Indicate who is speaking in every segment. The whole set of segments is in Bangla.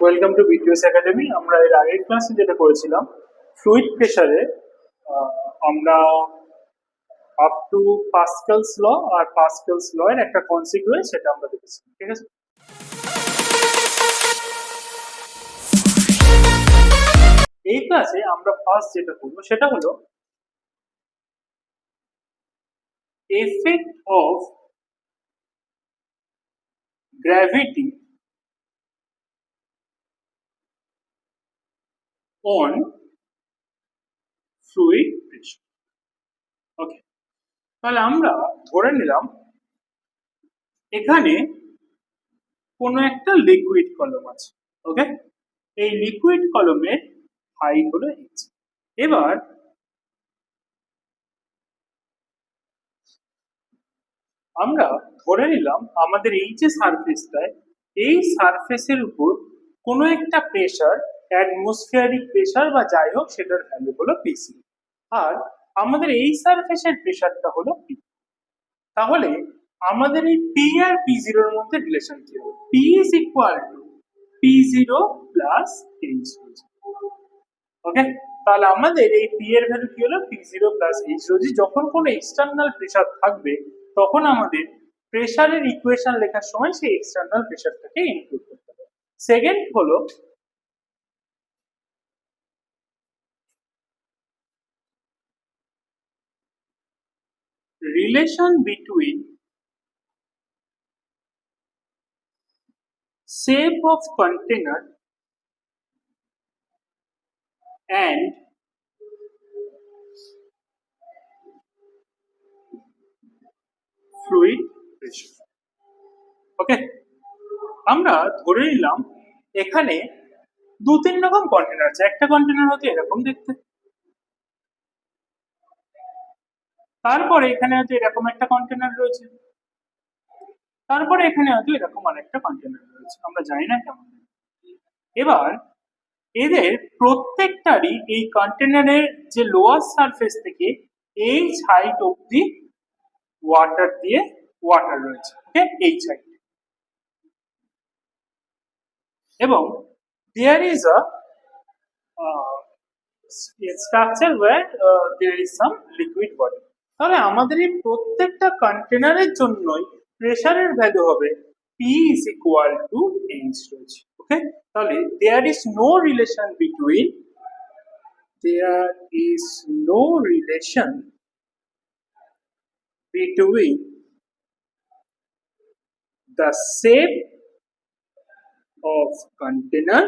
Speaker 1: Welcome to BTS academy. আমরা এর আগের ক্লাসে যেটা করেছিলাম, ফ্লুইড প্রেসারে আমরা আপ টু পাস্কেলস ল আর পাস্কেলস ল এর একটা কনসিকুয়েন্স সেটা আমরা দেখেছি। ঠিক আছে, এই ক্লাসে আমরা ফার্স্ট যেটা করবো সেটা হলো effect of gravity on fluid pressure. Okay, তাহলে আমরা ধরে নিলাম এখানে কোনো একটা লিকুইড কলম আছে। ওকে, এই লিকুইড কলমের হাইট হলো h। এবার আমরা ধরে নিলাম আমাদের এই যে সারফেসটায়, এই সারফেসের উপর কোনো একটা প্রেসার, অ্যাটমসফিয়ারিক প্রেসার বা যাই হোক, সেটার ভ্যালু হলো পিসি, আর আমাদের এই সারফেসের প্রেসারটা হলো পি। তাহলে আমাদের এই পি আর পি জিরোর মধ্যে রিলেশন কি হবে? P is equal to P zero plus H. Okay, তাহলে আমাদের এই পি এর ভ্যালু কি হলো? P zero plus H. যদি যখন কোনো এক্সটার্নাল প্রেসার থাকবে তখন আমাদের প্রেসারের ইকুয়েশন লেখার সময় সেই এক্সটার্নাল প্রেসারটাকে ইনক্লুড করতে হবে। সেকেন্ড হলো relation between shape of container and fluid pressure। ওকে, আমরা ধরে নিলাম এখানে দু তিন রকম কন্টেনার আছে। একটা কন্টেনার হয়তো এরকম দেখতে, তারপরে এখানে হয়তো এরকম একটা কন্টেনার রয়েছে, তারপরে এখানে হয়তো এরকম আরেকটা কন্টেনার রয়েছে, আমরা জানি না কেমন। এবার এদের প্রত্যেকটারই এই কন্টেনারের যে লোয়ার সারফেস থেকে এই হাইট অবধি ওয়াটার দিয়ে ওয়াটার রয়েছে। ওকে, এই সাইড, এবং there is a structure where there is some liquid body। তাহলে আমাদের এই প্রত্যেকটা কন্টেনারের জন্যই প্রেসারের ভ্যালু হবে P is equal to H রয়েছে। ওকে, তাহলে there is no relation between the shape of container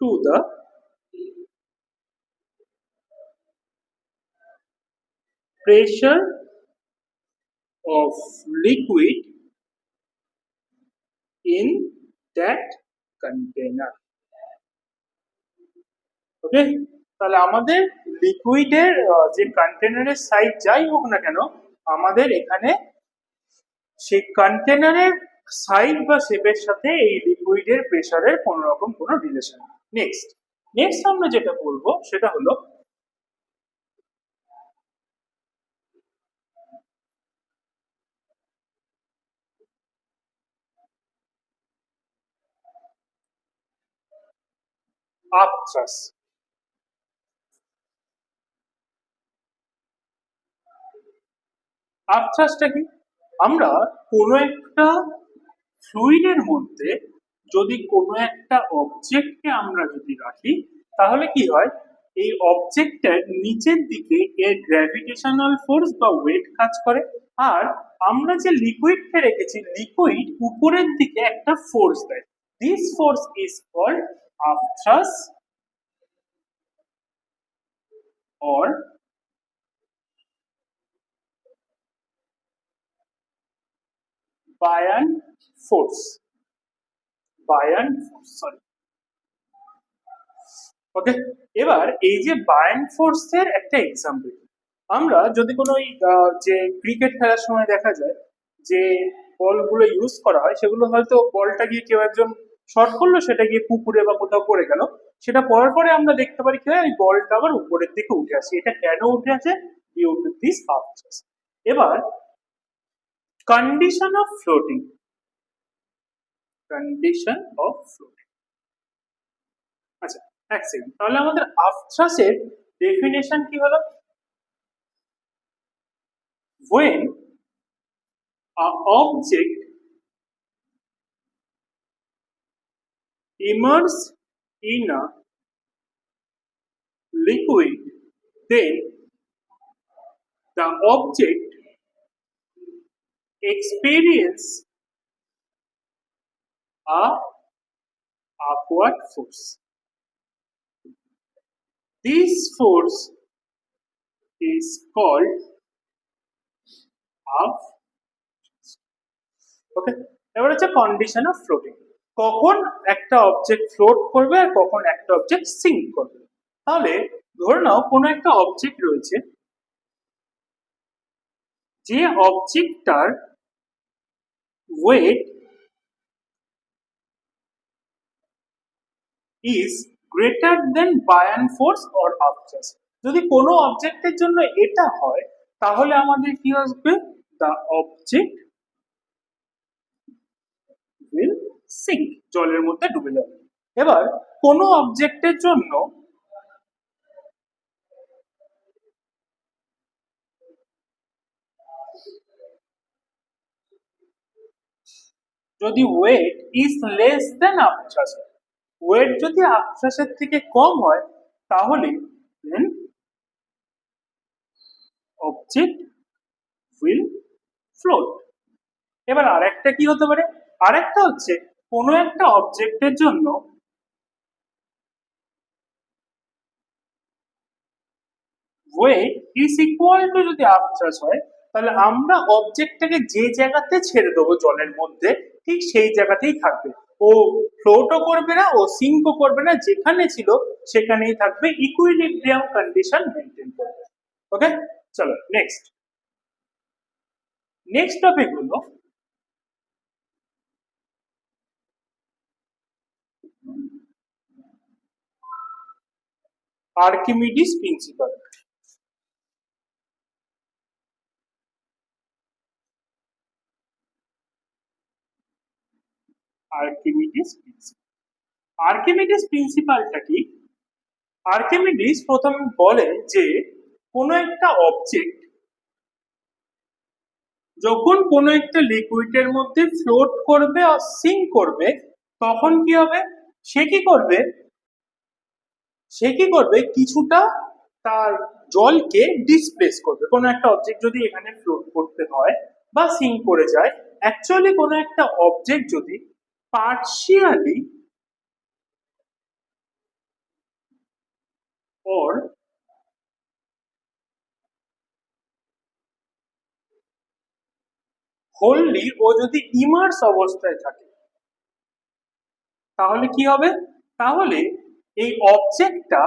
Speaker 1: to the pressure of liquid in that container। ওকে, তাহলে আমাদের লিকুইডের যে কন্টেনারের সাইজ যাই হোক না কেন, আমাদের এখানে সেই কন্টেনারের সাইজ বা শেপের সাথে এই লিকুইডের প্রেসারের কোনো রকম কোনো রিলেশন। নেক্সট আমরা যেটা বলবো সেটা হলো আপথ্রাস্ট। আপথ্রাস্টটা কি? আমরা কোনো একটা ফ্লুইডের মধ্যে যদি কোনো একটা অবজেক্টকে আমরা যদি রাখি, তাহলে কি হয়, এই অবজেক্টের নিচের দিকে এর গ্র্যাভিটেশনাল ফোর্স বা ওয়েট কাজ করে, আর আমরা যে লিকুইডকে রেখেছি, লিকুইড উপরের দিকে একটা ফোর্স দেয়। This force is called upthrust or buoyant force. Okay, এবার এই যে বায়ান ফোর্সের একটা এক্সাম্পল, আমরা যদি কোনো যে ক্রিকেট খেলার সময় দেখা যায় যে বলগুলো ইউজ করা হয়, সেগুলো হয়তো বলটা গিয়ে কেউ একজন শর্ট করলো, সেটা গিয়ে পুকুরে বা কোথাও পড়ে গেল, সেটা পড়ার পরে আমরা দেখতে পারি কি হয়, বলটা আবার উপরের দিকে উঠে আসে। এটা কেন উঠে আসে? Due to this upthrust. এবার condition of floating, condition of floating. আচ্ছা, এক সেকেন্ড, তাহলে আমাদের আপথ্রাসের ডেফিনেশন কি হলো? when a object immerses in a liquid, then the object experience a upward force. This force is called up. ওকে, এবার হচ্ছে কন্ডিশন অফ ফ্লোটিং। কখন একটা অবজেক্ট ফ্লোট করবে আর কখন একটা অবজেক্ট সিঙ্ক করবে। তাহলে ধরে নাও কোনো একটা অবজেক্ট রয়েছে, যে অবজেক্টটার weight is greater than buoyant force or upthrust. যদি কোনো অবজেক্টের জন্য এটা হয় তাহলে আমাদের কি আসবে? দ্য অবজেক্ট উইল সিঙ্ক, জলের মধ্যে ডুবে যাবে। এবার কোনো অবজেক্টের জন্য যদি weight is less than upthrust, weight যদি আপথ্রাস্টের থেকে কম হয় তাহলে দেন অবজেক্ট উইল ফ্লোট। এবার আরেকটা কি হতে পারে? আরেকটা হচ্ছে কোনো একটা অবজেক্টের জন্য ওয়েট ইজ ইকুয়াল টু যদি আপথ্রাস্ট হয়, তাহলে আমরা অবজেক্টটাকে যে জায়গাতে ছেড়ে দেবো জলের মধ্যে ঠিক সেই জায়গাতেই থাকবে, ও ফ্লোটও করবে না, ও সিঙ্কও করবে না, যেখানে ছিল সেখানেই থাকবে, ইকুইলিব্রিয়াম কন্ডিশন মেনটেন করবে। ওকে, চলো নেক্সট। নেক্সট টপিক হলো Archimedes principle. Archimedes principle, Archimedes প্রিন্সিপালটা কি? আর্কিমিডিস প্রথম বলে যে কোনো একটা অবজেক্ট যখন কোনো একটা লিকুইডের মধ্যে ফ্লোট করবে আর সিঙ্ক করবে তখন কি হবে? সে কি করবে? সে কি করবে? কিছুটা তার জলকে ডিসপ্লেস করবে। কোনো একটা অবজেক্ট যদি এখানে ফ্লোট করতে হয় বা সিঙ্ক করে যায়, অ্যাকচুয়ালি কোনো একটা অবজেক্ট যদি পার্শিয়ালি or wholly ও যদি ইমার্স অবস্থায় থাকে তাহলে কি হবে? তাহলে এই অবজেক্টটা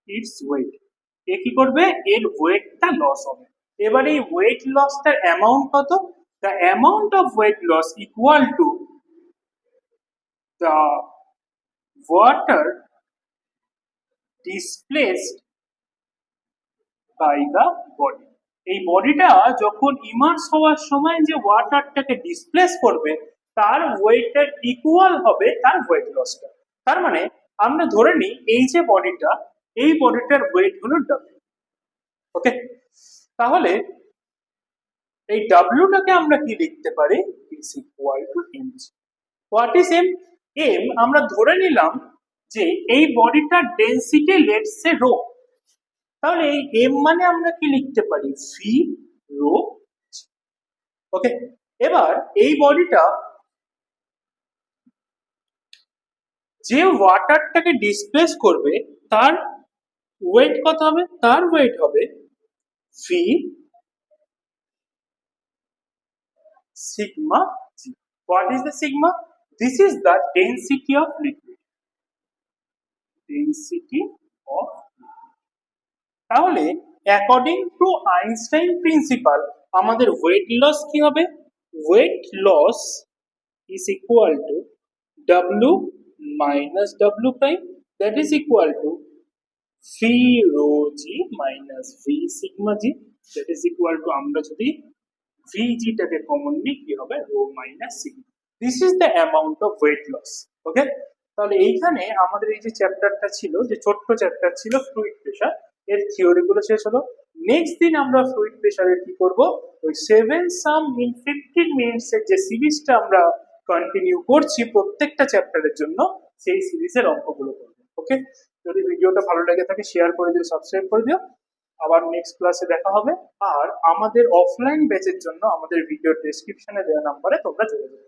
Speaker 1: ইটস ওয়েট, এ কি করবে? এর ওয়েটটা লস হবে। এবার এই ওয়েট লসটার অ্যামাউন্ট কত? The amount of weight loss equal to the water displaced by the body. এই বডিটা যখন ইমার্স হওয়ার সময় যে ওয়াটারটাকে ডিসপ্লেস করবে তার ওয়েটের ইকুয়াল হবে তার ওয়েট লসটা। তার মানে আমরা ধরে নিই এই যে বডিটা, এই বডিটার ওয়েট হলো ডাব্লিউ। ওকে, তাহলে এই ডাব্লিউটাকে আমরা কি লিখতে পারি? Is equal to M. What is M? M আমরা ধরে নিলাম যে এই বডিটার ডেনসিটি লেটস সে রো, তাহলে এই এম মানে আমরা কি লিখতে পারি? V rho. ওকে, এবার এই বডিটা যে ওয়াটারটাকে ডিসপ্লেস করবে তার ওয়েট কত হবে? তার ওয়েট হবে V sigma g. What is the sigma? This is the density of liquid. Density of liquid. তাহলে অ্যাকর্ডিং টু আইনস্টাইন প্রিন্সিপাল আমাদের ওয়েট লস কি হবে? Weight loss is equal to W minus W prime, that is equal to V rho G minus V sigma G, that is equal to আমরা যদি ভিজিটাকে কমন নিই কি হবে rho minus sigma. This is the amount of weight loss. Okay, তাহলে এইখানে আমাদের এই যে চ্যাপ্টারটা ছিল, যে ছোট্ট চ্যাপ্টার ছিল ফ্লুইড প্রেশার, এর থিওরি গুলো শেষ হলো। নেক্সট দিন আমরা ফ্লুইড প্রেশারে কি করব, ওই 7 সাম ইন 15 মিনিটস এর যে সিরিজটা আমরা কন্টিনিউ করছি প্রত্যেকটা চ্যাপ্টারের জন্য, সেই সিরিজের অঙ্কগুলো করবো। ওকে, যদি ভিডিওটা ভালো লেগে থাকে শেয়ার করে দিও, সাবস্ক্রাইব করে দিও। আবার নেক্সট ক্লাসে দেখা হবে। আর আমাদের অফলাইন ব্যাচের জন্য আমাদের ভিডিও ডেসক্রিপশনে দেওয়া নাম্বারে তোমরা যোগাযোগ